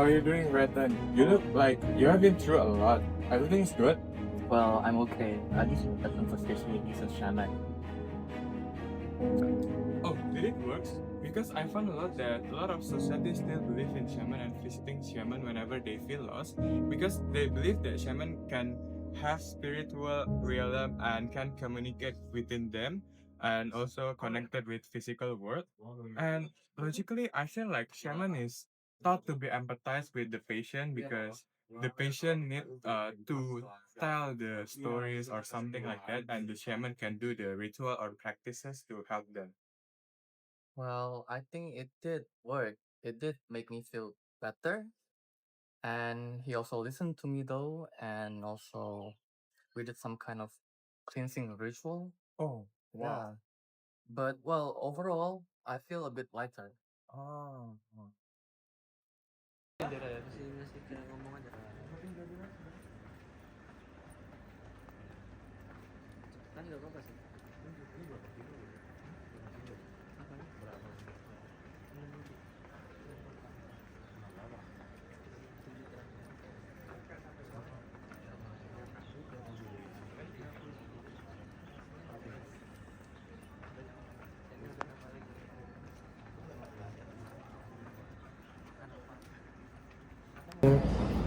How are you doing, Retan? You look like you have been through a lot. Everything's good? Well, I'm okay. I just had a conversation with Mrs. Shaman. Oh, did it work? Because I found a lot of societies still believe in shaman and visiting shaman whenever they feel lost because they believe that shaman can have spiritual realm and can communicate within them and also connected with physical world. And logically, I feel like shaman is thought to be empathized with the patient because the patient need to tell the stories or something like that, and the shaman can do the ritual or practices to help them. Well, I think it did work. It did make me feel better. And he also listened to me though, and also we did some kind of cleansing ritual. Oh, wow. Yeah. But well, overall, I feel a bit lighter. Oh.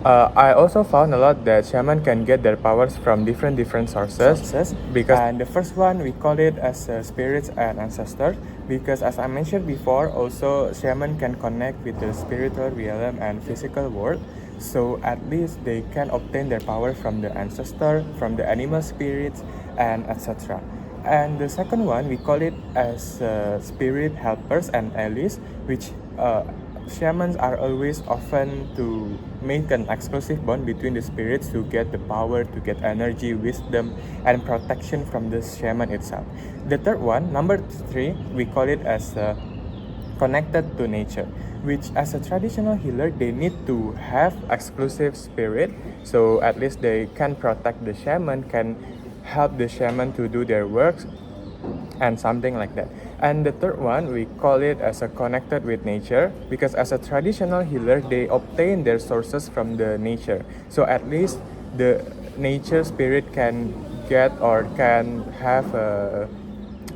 I also found a lot that shaman can get their powers from different sources because and the first one we call it as spirits and ancestors because as I mentioned before also shaman can connect with the spiritual realm and physical world, so at least they can obtain their power from the ancestor, from the animal spirits, and etc. And the second one we call it as spirit helpers and allies, which shamans are always often to make an exclusive bond between the spirits to get the power, to get energy, wisdom, and protection from the shaman itself. The third one, number three, we call it as connected to nature, which as a traditional healer they need to have exclusive spirit, so at least they can protect the shaman, can help the shaman to do their works and something like that. And the third one, we call it as a connected with nature because as a traditional healer, they obtain their sources from the nature. So at least the nature spirit can get or can have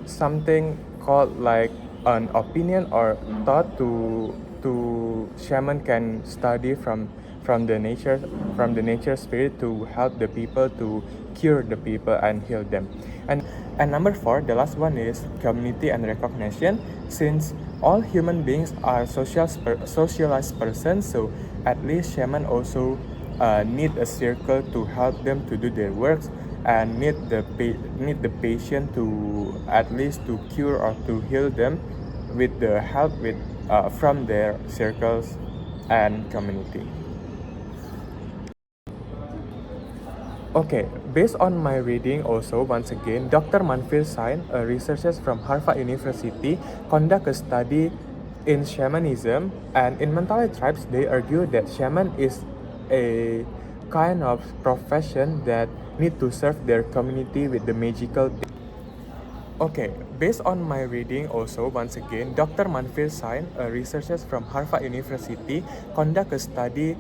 something called like an opinion or thought to shaman can study from the nature spirit to help the people, to cure the people and heal them. And number four, the last one is community and recognition. Since all human beings are socialized persons, so at least shaman also need a circle to help them to do their works and need the patient to at least to cure or to heal them with the help with from their circles and community. Okay, based on my reading also, once again, Dr. Manfil Sain, a researcher from Harvard University, conduct a study in shamanism, and in mental tribes, they argue that shaman is a kind of profession that need to serve their community with the magical. Okay, based on my reading also, once again, Dr. Manfil Sain, a researcher from Harvard University, conduct a study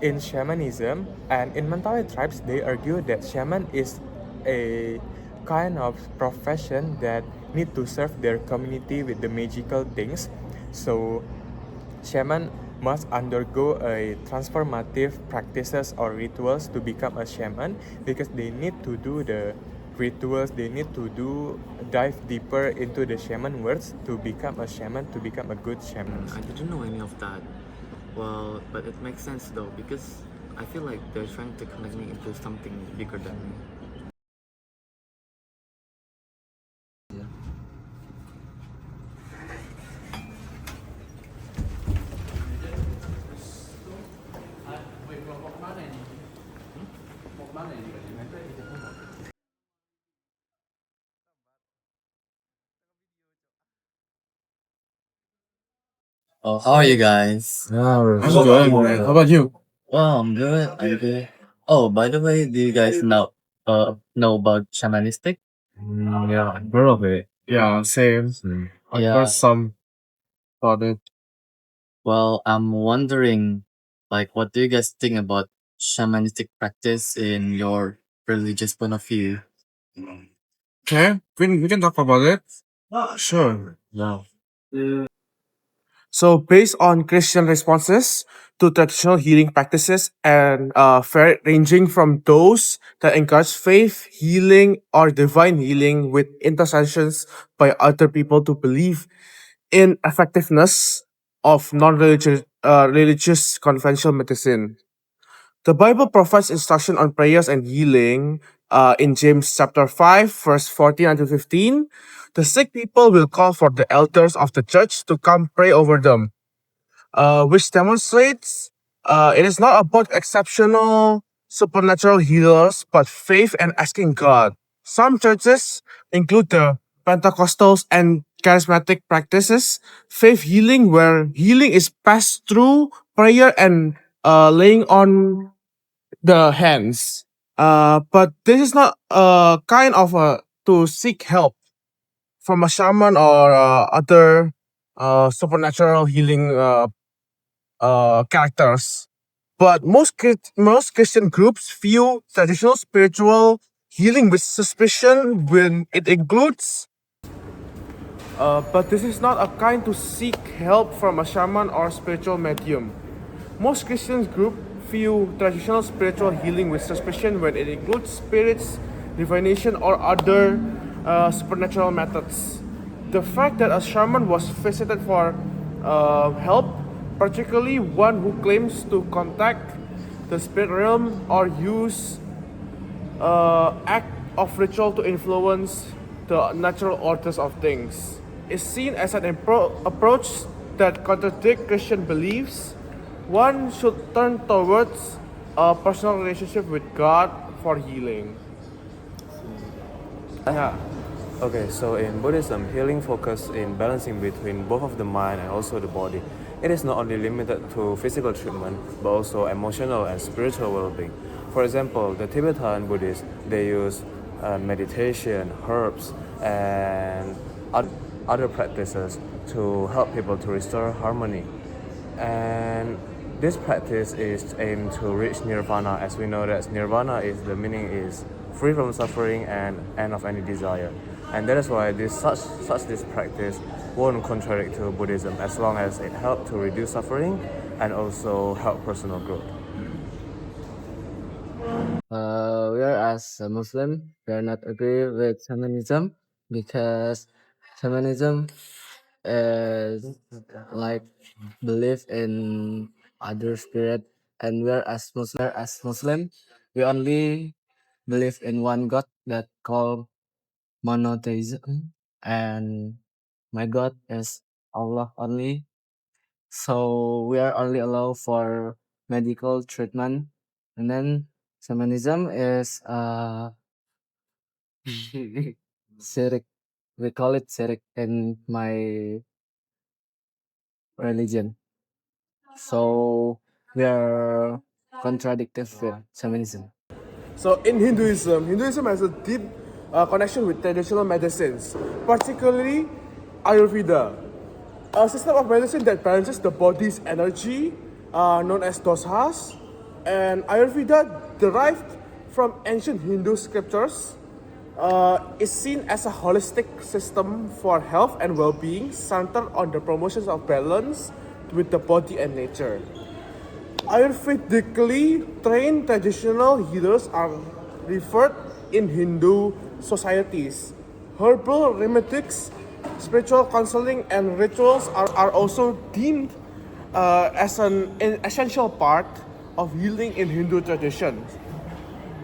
in shamanism, and in mental tribes, they argue that shaman is a kind of profession that need to serve their community with the magical things. So shaman must undergo a transformative practices or rituals to become a shaman because they need to do the rituals, they need to do dive deeper into the shaman words to become a shaman, to become a good shaman. I didn't know any of that. Well, but it makes sense though, because I feel like they're trying to connect me into something bigger than me. Yeah. Oh, how are you guys? Yeah, we're good, man. How about you? Well, I'm good. I'm good. Oh, by the way, do you guys know about shamanistic? Yeah, I've heard of it. Yeah, same. I've Yeah. heard some about it. Well, I'm wondering. Like, what do you guys think about shamanistic practice in your religious point of view? Okay, we can talk about it. Sure. Yeah. So, based on Christian responses to traditional healing practices and ranging from those that encourage faith, healing, or divine healing with intercessions by other people to believe in effectiveness of non-religious religious conventional medicine. The Bible provides instruction on prayers and healing in James chapter 5, verse 14 until 15. The sick people will call for the elders of the church to come pray over them, which demonstrates it is not about exceptional supernatural healers, but faith and asking God. Some churches include the Pentecostals and charismatic practices, faith healing, where healing is passed through prayer and laying on the hands. But this is not kind of to seek help from a shaman or other supernatural healing characters. But most Christian groups view traditional spiritual healing with suspicion when it includes. But this is not a kind to seek help from a shaman or spiritual medium. Most Christians group view traditional spiritual healing with suspicion when it includes spirits, divination, or other supernatural methods. The fact that a shaman was visited for help, particularly one who claims to contact the spirit realm or use act of ritual to influence the natural orders of things, is seen as an approach that contradicts Christian beliefs. One should turn towards a personal relationship with God for healing. Yeah. Okay, so in Buddhism, healing focuses in balancing between both of the mind and also the body. It is not only limited to physical treatment, but also emotional and spiritual well-being. For example, the Tibetan Buddhists, they use meditation, herbs, and other practices to help people to restore harmony. And this practice is aimed to reach nirvana, as we know that nirvana is the meaning is free from suffering and end of any desire. And that is why this practice won't contradict to Buddhism, as long as it helps to reduce suffering and also help personal growth. Whereas a Muslim, we are not agree with shamanism because shamanism is like believe in other spirit, and whereas Muslim, we only believe in one God that called monotheism, and my God is Allah only. So we are only allowed for medical treatment, and then shamanism is sirik. We call it sirik in my religion. So we are contradictive with shamanism. So in Hinduism has a deep connection with traditional medicines, particularly Ayurveda, a system of medicine that balances the body's energy, known as dosas, and Ayurveda, derived from ancient Hindu scriptures, is seen as a holistic system for health and well-being centered on the promotion of balance with the body and nature. Ayurvedically trained traditional healers are referred in Hindu societies. Herbal remedies, spiritual counseling, and rituals are also deemed as an essential part of healing in Hindu tradition,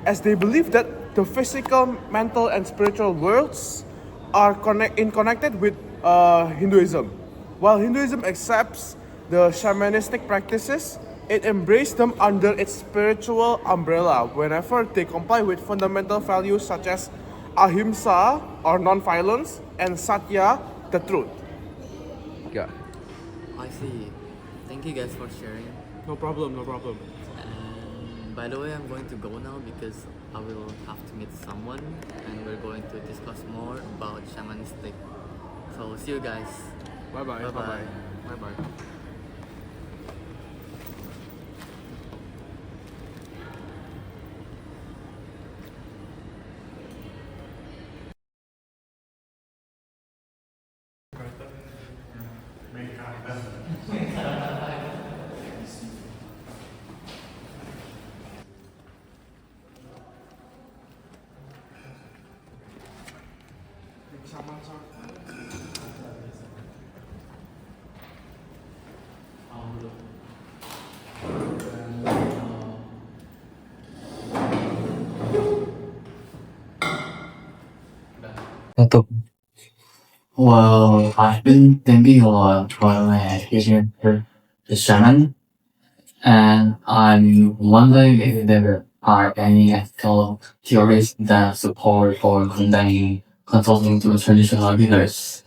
as they believe that the physical, mental, and spiritual worlds are connected with Hinduism. While Hinduism accepts the shamanistic practices, it embraces them under its spiritual umbrella whenever they comply with fundamental values such as ahimsa or non-violence and satya, the truth. Yeah. I see. Thank you guys for sharing. No problem, no problem. And by the way, I'm going to go now because I will have to meet someone and we're going to discuss more about shamanistic. So see you guys. Bye bye. Bye bye. Bye bye. Untuk well, I've been thinking a lot while my education for the shaman, and I'm wondering if there are any ethical theories that support or condemn consulting to traditional leaders.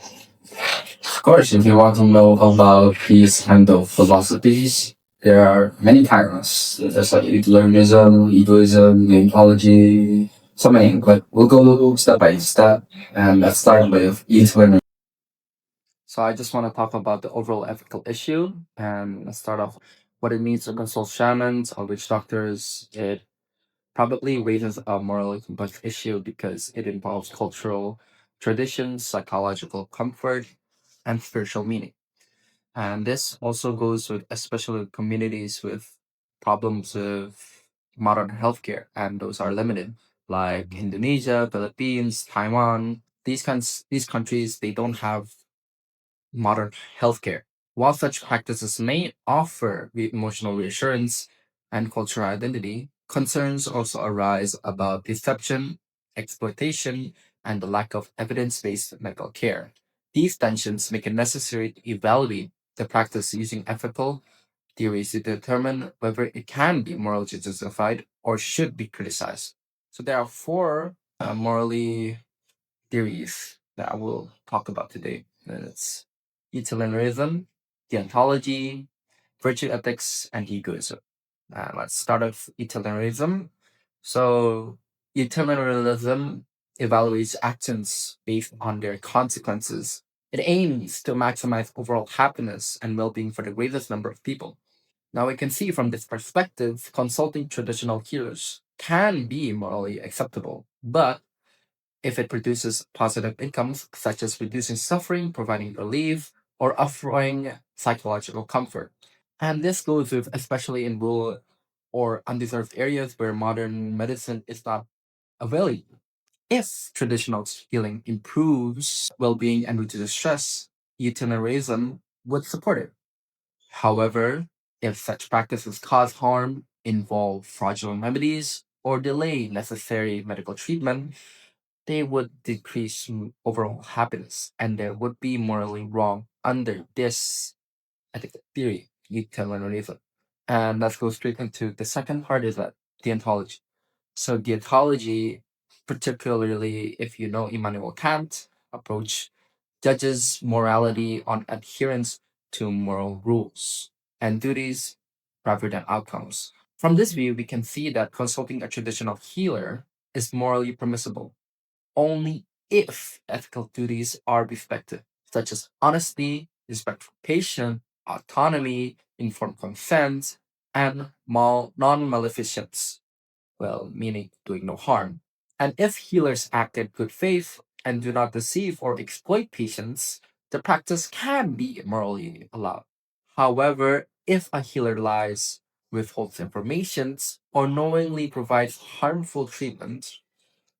Of course, if you want to know about these kind of philosophies, there are many types. There's like utilitarianism, egoism, ecology, so many. But we'll go step by step, and let's start with utilitarianism. So I just want to talk about the overall ethical issue, and let's start off what it means to consult shamans or witch doctors. It probably raises a morally complex issue because it involves cultural traditions, psychological comfort, and spiritual meaning. And this also goes with especially communities with problems with modern healthcare, and those are limited, like Indonesia, Philippines, Taiwan. These countries, they don't have modern healthcare. While such practices may offer emotional reassurance and cultural identity, concerns also arise about deception, exploitation, and the lack of evidence based medical care. These tensions make it necessary to evaluate the practice using ethical theories to determine whether it can be morally justified or should be criticized. So there are four morally theories that I will talk about today. And it's utilitarianism, deontology, virtue ethics, and egoism. Let's start with utilitarianism. So, utilitarianism evaluates actions based on their consequences. It aims to maximize overall happiness and well being for the greatest number of people. Now, we can see from this perspective, consulting traditional healers can be morally acceptable, but if it produces positive incomes such as reducing suffering, providing relief, or offering psychological comfort. And this goes with especially in rural or undeserved areas where modern medicine is not available. If traditional healing improves well being and reduces stress, utilitarianism would support it. However, if such practices cause harm, involve fraudulent remedies, or delay necessary medical treatment, they would decrease overall happiness, and there would be morally wrong under this ethical theory, utilitarianism. And let's go straight into the second part is that deontology. So deontology, particularly if you know Immanuel Kant approach, judges morality on adherence to moral rules and duties rather than outcomes. From this view, we can see that consulting a traditional healer is morally permissible only if ethical duties are respected, such as honesty, respect for patient, autonomy, informed consent, and non maleficence, well, meaning doing no harm. And if healers act in good faith and do not deceive or exploit patients, the practice can be morally allowed. However, if a healer lies, withholds information, or knowingly provides harmful treatment,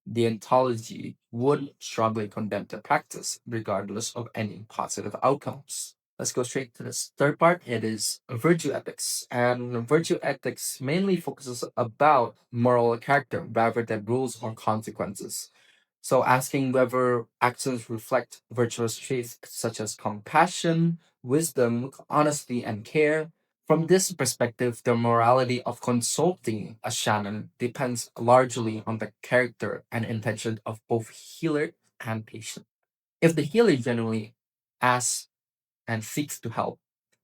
the ontology would strongly condemn the practice, regardless of any positive outcomes. Let's go straight to this third part. It is virtue ethics. And virtue ethics mainly focuses about moral character rather than rules or consequences. So asking whether actions reflect virtuous traits such as compassion, wisdom, honesty, and care. From this perspective, the morality of consulting a shaman depends largely on the character and intention of both healer and patient. If the healer genuinely asks and seeks to help,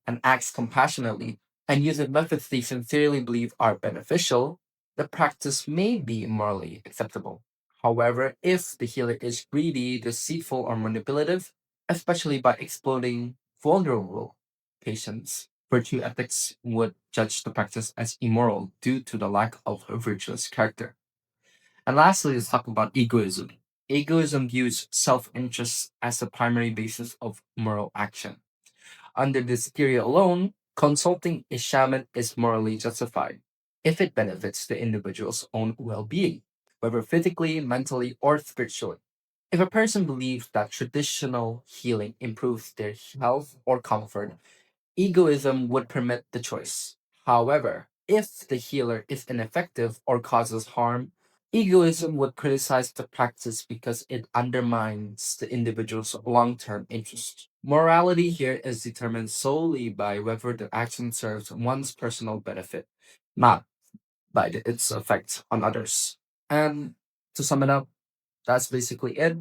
and acts compassionately, and uses methods they sincerely believe are beneficial, the practice may be morally acceptable. However, if the healer is greedy, deceitful, or manipulative, especially by exploiting vulnerable patients, virtue ethics would judge the practice as immoral due to the lack of a virtuous character. And lastly, let's talk about egoism. Egoism views self interest as the primary basis of moral action. Under this theory alone, consulting a shaman is morally justified if it benefits the individual's own well being, whether physically, mentally, or spiritually. If a person believes that traditional healing improves their health or comfort, egoism would permit the choice. However, if the healer is ineffective or causes harm, egoism would criticize the practice because it undermines the individual's long term interest. Morality here is determined solely by whether the action serves one's personal benefit, not by its effect on others. And to sum it up, that's basically it.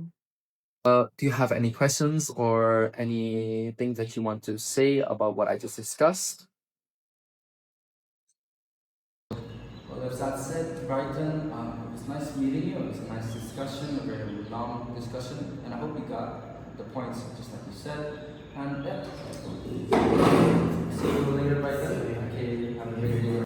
Do you have any questions or anything that you want to say about what I just discussed? Well, if that's it, Brighton, it was nice meeting you. It was a nice discussion, a very long discussion, and I hope we got the points just like you said. And yeah, see you later, Brighton. Okay, have a great day.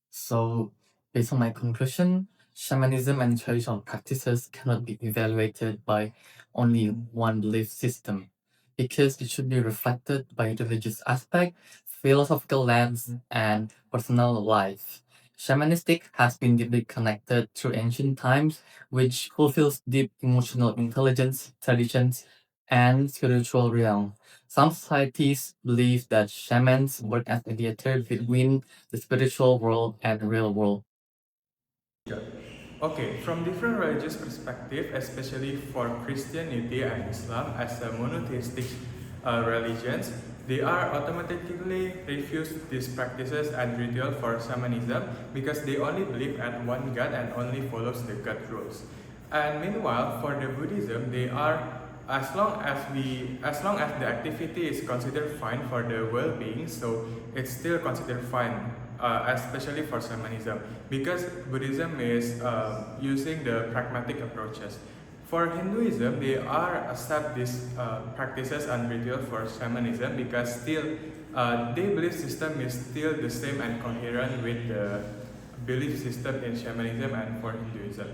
So, based on my conclusion, shamanism and traditional practices cannot be evaluated by only one belief system because it should be reflected by religious aspect, philosophical lens, and personal life. Shamanistic has been deeply connected to ancient times, which fulfills deep emotional intelligence, traditions, and spiritual realm. Some societies believe that shamans work as mediators between the spiritual world and real world. Okay, from different religious perspective, especially for Christianity and Islam as a monotheistic religions, they are automatically refuse these practices and ritual for shamanism because they only believe at one God and only follows the God rules. And meanwhile, for the Buddhism, they are as long as the activity is considered fine for the well-being, so it's still considered fine, especially for shamanism, because Buddhism is using the pragmatic approaches. For Hinduism, they are accept these practices and rituals for shamanism because still their belief system is still the same and coherent with the belief system in shamanism and for Hinduism.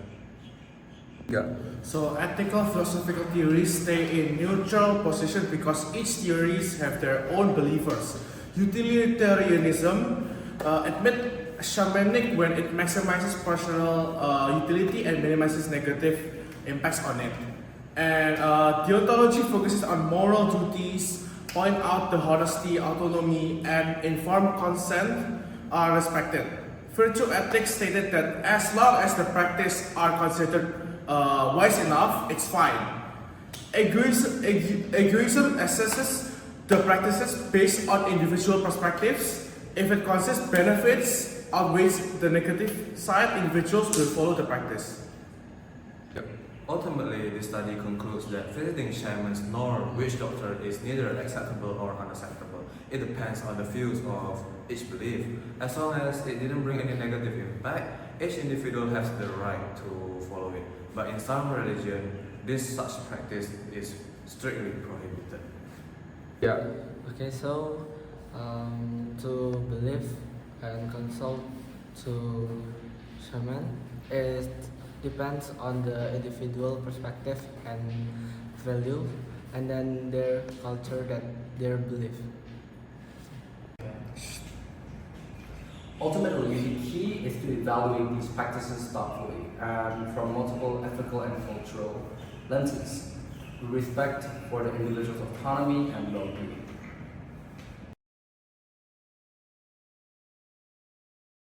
Yeah. So ethical philosophical theories stay in neutral position because each theories have their own believers. Utilitarianism admit shamanic when it maximizes personal utility and minimizes negative impacts on it. And deontology focuses on moral duties, point out the honesty, autonomy, and informed consent are respected. Virtue ethics stated that as long as the practice are considered wise enough, it's fine. Egoism assesses the practices based on individual perspectives. If it consists benefits outweighs the negative side, individuals will follow the practice. Yep. Ultimately, this study concludes that visiting shamans nor witch doctor is neither acceptable or unacceptable. It depends on the views of each belief. As long as it didn't bring any negative impact, each individual has the right to follow it. But in some religion, this such practice is strictly prohibited. Yeah. Okay, so to believe and consult to shaman, it depends on the individual perspective and value, and then their culture that their belief. Ultimately, the key is to evaluate these practices thoughtfully and from multiple ethical and cultural lenses, with respect for the individual's autonomy and well-being.